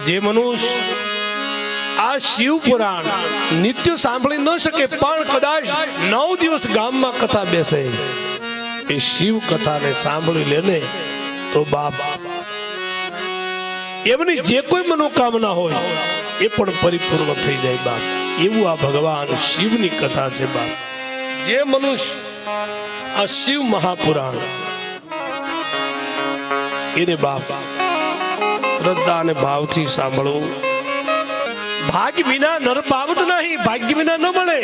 જે મનુષ્ય આ શિવ પુરાણ નિત્ય સાંભળી ન શકે પણ કદાચ 9 દિવસ ગામમાં કથા બેસે એ શિવ કથાને સાંભળી લેને તો બાપ એમની જે કોઈ મનોકામના હોય એ પણ પરિપૂર્ણ થઈ જાય બાપ. એવું આ ભગવાન શિવની કથા છે બાપ. જે મનુષ્ય આ શિવ મહાપુરાણ એને બાપ શ્રદ્ધા અને ભાવથી સાંભળવું. ભાગ્ય વિના નર પામત નહીં, ભાગ્ય વિના ન મળે.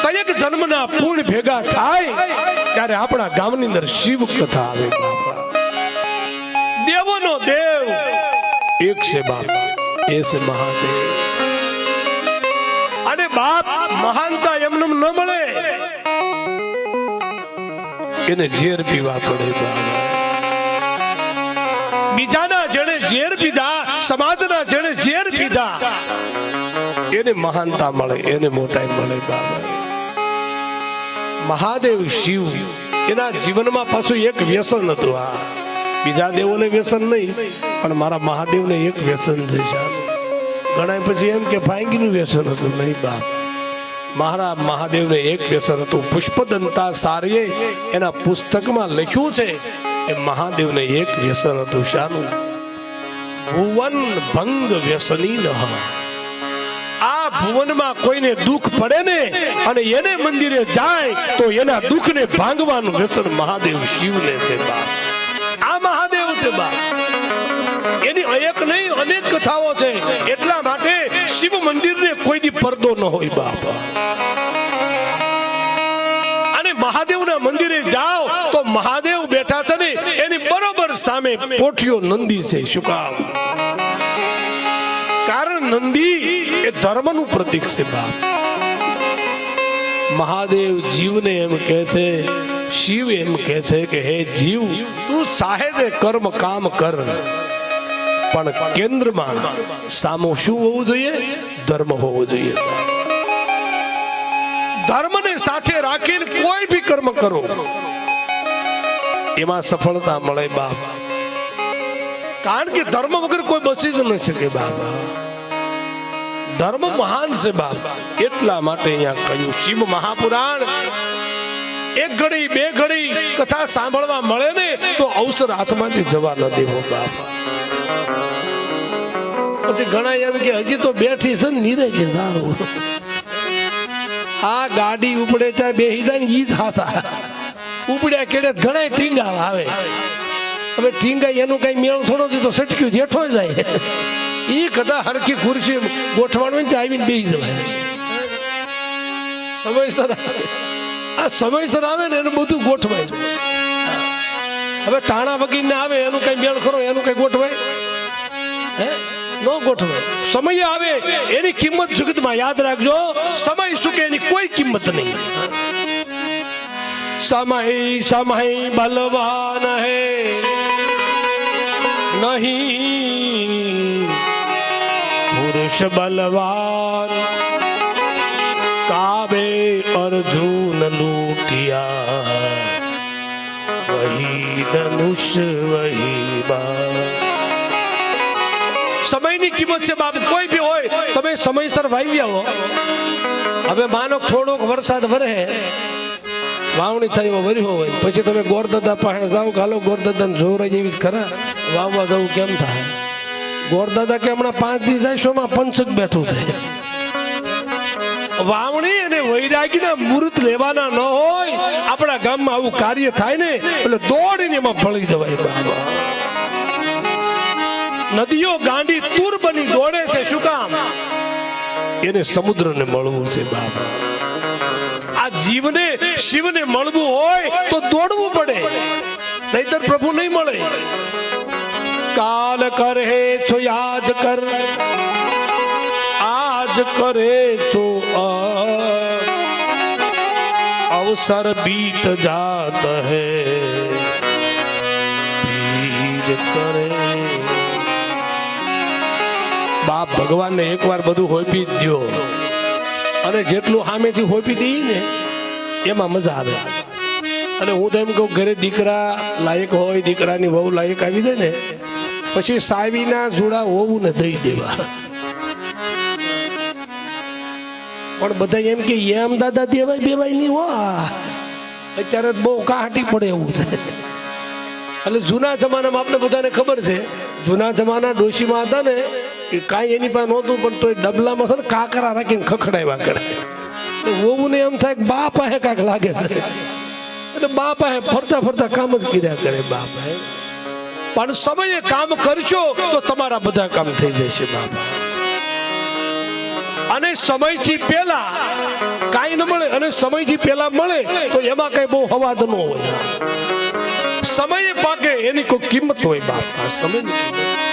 કયેક જન્મના પૂર્ણ ભેગા થાય ત્યારે આપણા ગામની અંદર શિવ કથા આવે બાપા. દેવોનો દેવ એક છે બાપ, એ છે મહાદેવ. અને બાપ મહાનતા એમને ન મળે, એને ઝેર પીવા પડે બાપ. બીજાના જેણે ઝેર પીધા, સમાજના જેણે ઝેર પીધા એને મહાનતા મળે, એને મોટાઈ મળે બાબા. મહાદેવ શિવ એના જીવનમાં પાછું એક વ્યસન હતું. આ બીજા દેવોને વ્યસન નહીં પણ મારા મહાદેવને એક વ્યસન છે. ઘણા પછી એમ કે ફાંગીનું વ્યસન હતું, નહીં બાપ. મારા મહાદેવને એક વ્યસન હતું. પુષ્પદંતા સારીએ એના પુસ્તકમાં લખ્યું છે એ મહાદેવને એક વ્યસન હતું. શાનું? ભુવન ભંગ વ્યસની ન. આ ભુવનમાં કોઈને દુઃખ પડે ને અને એને મંદિરે જાય તો એના દુઃખને ભાંગવાનું વ્યસન મહાદેવ શિવને છે બાપ. આ મહાદેવ છે બાપ. એની એક નહીં અનેક કથાઓ છે. એટલા માટે શિવ મંદિરને કોઈ દી પડદો ન હોય બાપ. અને મહાદેવના મંદિરે જાઓ તો મહાદેવ બેઠા છે ને એની બરોબર સામે પોઠિયો નંદી છે. શું કામ? કારણ નંદી એ ધર્મનું પ્રતીક છે બાપ. મહાદેવ જીવને એમ કહે છે, શિવ એમ કહે છે કે હે જીવ, તું સાહેબે કર્મ કામ કર પણ કેન્દ્રમાં સામો શું હોવું જોઈએ? ધર્મ હોવો જોઈએ. ધર્મને સાથે રાખીને કોઈ બી કર્મ કરો એમાં સફળતા મળે બાપ. કારણ કે ધર્મ વગર કોઈ બસી જ ન શકે બાપ. ધર્મ મહાન છે બાપ. એટલા માટે અહીંયા કહ્યું શિવ મહાપુરાણ એક ઘડી બે ઘડી કથા સાંભળવા મળે ને તો અવસર હાથમાંથી જવા ન દેવો બાપ. પછી ઘણા એમ કે હજી તો બેઠી છે ને નીરે કે સારું. આ ગાડી ઉપડે ત્યાં બેસી જાય ને ઈ થાસા ઉપડ્યા કેડે ઘણા ટીંગા આવે. હવે ટીંગા એનું કઈ મેળ થોડો દીધો સટક્યું જેઠો જાય. એ કદા હરખી ખુરશી ગોઠવાડવી ને આવીને બેસી જવાય. સમયસર આ સમયસર આવે ને એનું બધું ગોઠવાય. હવે ટાણા વગીને આવે એનું કઈ મેળ ખરો, એનું કઈ ગોઠવાય? હે ન ગોઠવાય. સમય આવે એની કિંમત જગતમાં યાદ રાખજો. સમય શું કે એની કોઈ કિંમત નહીં. સમય સમય બલવાન હે નહીં પુરુષ બલવાન. કાબે અર્જુન લૂટિયા વહી ધનુષ વહી બા. સમયની કિંમત છે બાપ. કોઈ બી હોય તમે સમયસર વાવી આવો. હવે માનો થોડોક વરસાદ વરે, વાવણી થઈ વર્યો હોય, પછી તમે ગોરદાદા પાસે જાઓ કે હાલો ગોરદાદાને જોર જેવી ખરા વાવવા જવું કેમ થાય? ગોરદાદા કે હમણાં 5 દી જાય શોમાં પંચક બેઠું છે. વાવણી અને વૈરાગીના મુહૂર્ત લેવાના ન હોય. આપણા ગામમાં આવું કાર્ય થાય ને એટલે દોડીને એમાં ભળી જવાય બાબા. નદીઓ ગાંડી તૂર બની દોડે છે. શું કામ? એને સમુદ્રને મળવું છે બાબા. આ જીવને શિવને મળવું હોય તો દોડવું પડે, નહીતર પ્રભુ નહીં મળે. કાલ કરે છો આજ કર, આજ કરે છો અવસર બીત જાત હૈ પીર કરે. બાપ ભગવાનને એકવાર બધું હોપી જ દો અને જેટલું સામેથી હોપી દઈએ ને એમાં મજા આવે. અને હું તો એમ કહું ઘરે દીકરા લાયક હોય, દીકરાની વહુ લાયક આવી જાય ને પછી સાવીના જોડા હોવું ને દઈ દેવા. પણ બધા એમ કે એમ દાદા દેવાય બેવાય નહીં હો. અત્યારે બહુ કાહટી પડે એવું છે. એટલે જૂના જમાનામાં આપણે બધાને ખબર છે, જૂના જમાના ડોશીમાં હતા ને એ કાંઈ એની પાસે નહોતું, પણ તો ડબલામાં છે ને કાકરા રાખીને ખખડાવ્યા કરે. વહુને એમ થાય કે બા પાસે કાંક લાગે છે, એટલે બા પાસે ફરતા ફરતા કામ જ કર્યા કરે. બા પાસે પણ સમયે કામ કરશો તો તમારા બધા કામ થઈ જશે બાપા. અને સમયથી પહેલા કાંઈ ન મળે, અને સમયથી પહેલા મળે તો એમાં કઈ બહુ હવાદ ન હોય. સમયે પાકે એની કોઈ કિંમત હોય બાપા, સમયની કિંમત.